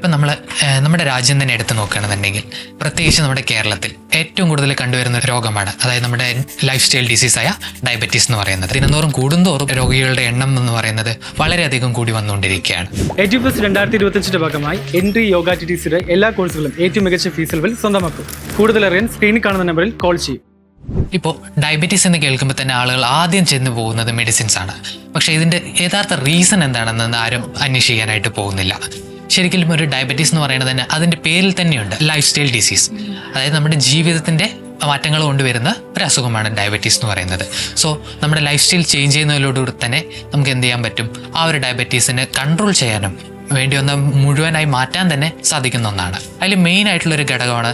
ഇപ്പം നമ്മുടെ രാജ്യം തന്നെ എടുത്ത് നോക്കുകയാണെന്നുണ്ടെങ്കിൽ, പ്രത്യേകിച്ച് നമ്മുടെ കേരളത്തിൽ ഏറ്റവും കൂടുതൽ കണ്ടുവരുന്ന ഒരു രോഗമാണ്, അതായത് നമ്മുടെ ലൈഫ് സ്റ്റൈൽ ഡിസീസായ ഡയബറ്റീസ് എന്ന് പറയുന്നത്. ദിനംതോറും കൂടുന്തോറും രോഗികളുടെ എണ്ണം എന്ന് പറയുന്നത് വളരെയധികം കൂടി വന്നുകൊണ്ടിരിക്കുകയാണ്. എഡ്യൂഫെസ്റ്റ് 2025 ഭാഗമായി എൻട്രി യോഗ TTCയുടെ എല്ലാ കോഴ്സുകളും ഏറ്റവും മികച്ച ഫീസിൽ സ്വന്തമാക്കും. കൂടുതൽ അറിയാൻ സ്ക്രീനിൽ കാണുന്ന നമ്പറിൽ കോൾ ചെയ്യും. ഇപ്പോൾ ഡയബറ്റീസ് എന്ന് കേൾക്കുമ്പോൾ തന്നെ ആളുകൾ ആദ്യം ചെന്ന് പോകുന്നത് മെഡിസിൻസ് ആണ്. പക്ഷേ ഇതിൻ്റെ യഥാർത്ഥ റീസൺ എന്താണെന്ന് ആരും അന്വേഷിക്കാനായിട്ട് പോകുന്നില്ല. ശരിക്കും ഒരു ഡയബറ്റീസ് എന്ന് പറയുന്നത് തന്നെ അതിൻ്റെ പേരിൽ തന്നെയുണ്ട്, ലൈഫ് സ്റ്റൈൽ ഡിസീസ്. അതായത് നമ്മുടെ ജീവിതത്തിൻ്റെ മാറ്റങ്ങൾ കൊണ്ടുവരുന്ന ഒരു അസുഖമാണ് ഡയബറ്റീസ് എന്ന് പറയുന്നത്. സോ നമ്മുടെ ലൈഫ് സ്റ്റൈൽ ചേഞ്ച് ചെയ്യുന്നതിലൂടെ തന്നെ നമുക്ക് എന്ത് ചെയ്യാൻ പറ്റും, ആ ഒരു ഡയബറ്റീസിനെ കൺട്രോൾ ചെയ്യാനും വേണ്ടി ഒന്ന് മുഴുവനായി മാറ്റാൻ തന്നെ സാധിക്കുന്ന ഒന്നാണ്. അതിൽ മെയിൻ ആയിട്ടുള്ളൊരു ഘടകമാണ്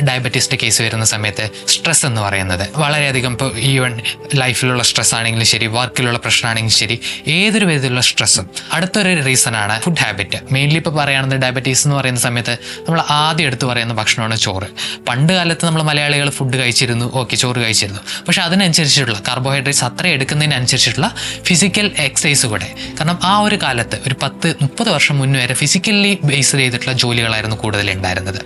ഡയബറ്റീസിൻ്റെ കേസ് വരുന്ന സമയത്ത് സ്ട്രെസ് എന്ന് പറയുന്നത്. വളരെയധികം ഇപ്പോൾ ഈവൻ ലൈഫിലുള്ള സ്ട്രെസ് ആണെങ്കിലും ശരി, വർക്കിലുള്ള പ്രശ്നമാണെങ്കിലും ശരി, ഏതൊരു വിധത്തിലുള്ള സ്ട്രെസ്സും. അടുത്തൊരു റീസണാണ് ഫുഡ് ഹാബിറ്റ്. മെയിൻലി ഇപ്പോൾ പറയുകയാണെന്ന് ഡയബറ്റീസ് എന്ന് പറയുന്ന സമയത്ത് നമ്മൾ ആദ്യം എടുത്ത് പറയുന്ന ഭക്ഷണമാണ് ചോറ്. പണ്ട് കാലത്ത് നമ്മൾ മലയാളികൾ ഫുഡ് കഴിച്ചിരുന്നു, ഓക്കെ, ചോറ് കഴിച്ചിരുന്നു. പക്ഷേ അതിനനുസരിച്ചിട്ടുള്ള കാർബോഹൈഡ്രേറ്റ്സ് അത്ര എടുക്കുന്നതിനനുസരിച്ചിട്ടുള്ള ഫിസിക്കൽ എക്സസൈസ് കൂടെ. കാരണം ആ ഒരു കാലത്ത് ഒരു 10-30 വർഷം മുന്നേ വരെ ഫിസിക്കലി ബേസ് ചെയ്തിട്ടുള്ള ജോലികളായിരുന്നു കൂടുതൽ ഉണ്ടായിരുന്നത്.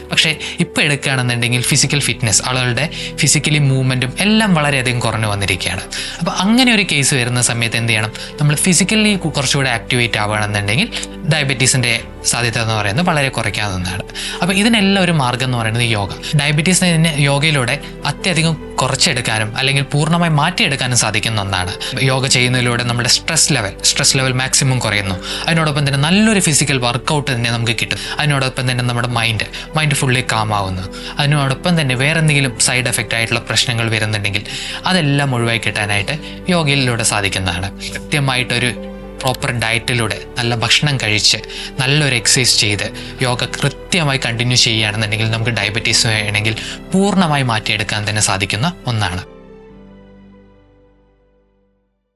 പക്ഷേ ഇപ്പോൾ എടുക്കുകയാണെന്നുണ്ടെങ്കിൽ ഫിസിക്കൽ ഫിറ്റ്നസ്, ആളുകളുടെ ഫിസിക്കലി മൂവ്മെൻറ്റും എല്ലാം വളരെയധികം കുറഞ്ഞു വന്നിരിക്കുകയാണ്. അപ്പോൾ അങ്ങനെ ഒരു കേസ് വരുന്ന സമയത്ത് എന്ത് ചെയ്യണം, നമ്മൾ ഫിസിക്കലി കുറച്ചുകൂടെ ആക്ടിവേറ്റ് ആവുകയാണെന്നുണ്ടെങ്കിൽ ഡയബറ്റീസിൻ്റെ സാധ്യത എന്ന് പറയുന്നത് വളരെ കുറയ്ക്കാവുന്നതാണ്. അപ്പോൾ ഇതിനെല്ലാം ഒരു മാർഗ്ഗം എന്ന് പറയുന്നത് യോഗ. ഡയബറ്റീസിനെ യോഗയിലൂടെ അത്യധികം കുറച്ചെടുക്കാനും അല്ലെങ്കിൽ പൂർണ്ണമായി മാറ്റിയെടുക്കാനും സാധിക്കുന്ന ഒന്നാണ്. യോഗ ചെയ്യുന്നതിലൂടെ നമ്മുടെ സ്ട്രെസ് ലെവൽ മാക്സിമം കുറയുന്നു. അതിനോടൊപ്പം തന്നെ നല്ലൊരു ഫിസിക്കൽ വർക്കൗട്ട് തന്നെ നമുക്ക് കിട്ടും. അതിനോടൊപ്പം തന്നെ നമ്മുടെ മൈൻഡ് ഫുള്ളി കാം ആവുന്നു. അതിനോടൊപ്പം തന്നെ വേറെ എന്തെങ്കിലും സൈഡ് എഫക്റ്റ് ആയിട്ടുള്ള പ്രശ്നങ്ങൾ വരുന്നുണ്ടെങ്കിൽ അതെല്ലാം ഒഴിവാക്കി കിട്ടാനായിട്ട് യോഗയിലൂടെ സാധിക്കുന്നതാണ്. കൃത്യമായിട്ടൊരു പ്രോപ്പർ ഡയറ്റിലൂടെ നല്ല ഭക്ഷണം കഴിച്ച് നല്ലൊരു എക്സസൈസ് ചെയ്ത് യോഗ കൃത്യമായി കണ്ടിന്യൂ ചെയ്യുകയാണെന്നുണ്ടെങ്കിൽ നമുക്ക് ഡയബറ്റീസ് വേണമെങ്കിൽ പൂർണ്ണമായി മാറ്റിയെടുക്കാൻ തന്നെ സാധിക്കുന്ന ഒന്നാണ്.